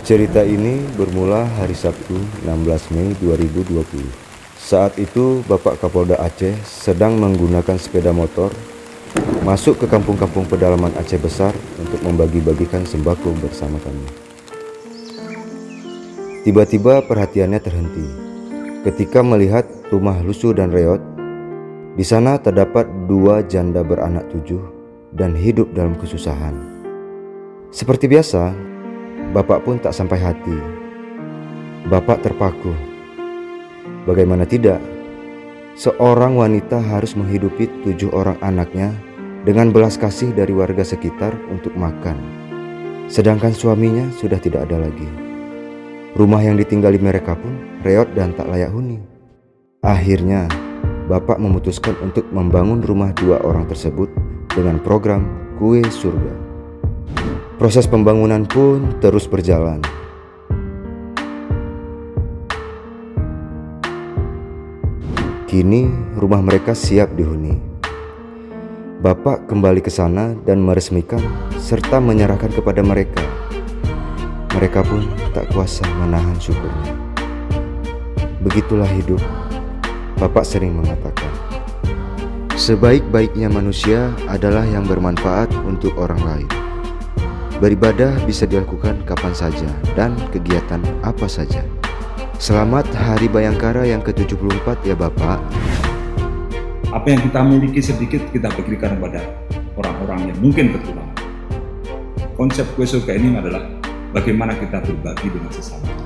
Cerita ini bermula hari Sabtu 16 Mei 2020. Saat itu Bapak Kapolda Aceh sedang menggunakan sepeda motor masuk ke kampung-kampung pedalaman Aceh Besar untuk membagi-bagikan sembako bersama kami. Tiba-tiba perhatiannya terhenti ketika melihat rumah lusuh dan reot. Di sana terdapat 2 janda beranak 7 dan hidup dalam kesusahan. Seperti biasa, Bapak pun tak sampai hati. Bapak terpaku. Bagaimana tidak, seorang wanita harus menghidupi 7 orang anaknya dengan belas kasih dari warga sekitar untuk makan. Sedangkan suaminya sudah tidak ada lagi. Rumah yang ditinggali mereka pun reot dan tak layak huni. Akhirnya, Bapak memutuskan untuk membangun rumah 2 orang tersebut dengan program Kue Surga. Proses pembangunan pun terus berjalan. Kini rumah mereka siap dihuni. Bapak kembali ke sana dan meresmikan serta menyerahkan kepada mereka. Mereka pun tak kuasa menahan syukurnya. Begitulah hidup, Bapak sering mengatakan. Sebaik-baiknya manusia adalah yang bermanfaat untuk orang lain. Beribadah bisa dilakukan kapan saja dan kegiatan apa saja. Selamat Hari Bayangkara yang ke-74 ya Bapak. Apa yang kita miliki sedikit kita berikan kepada orang-orang yang mungkin kekurangan. Konsep Kue Surga ini adalah bagaimana kita berbagi dengan sesama.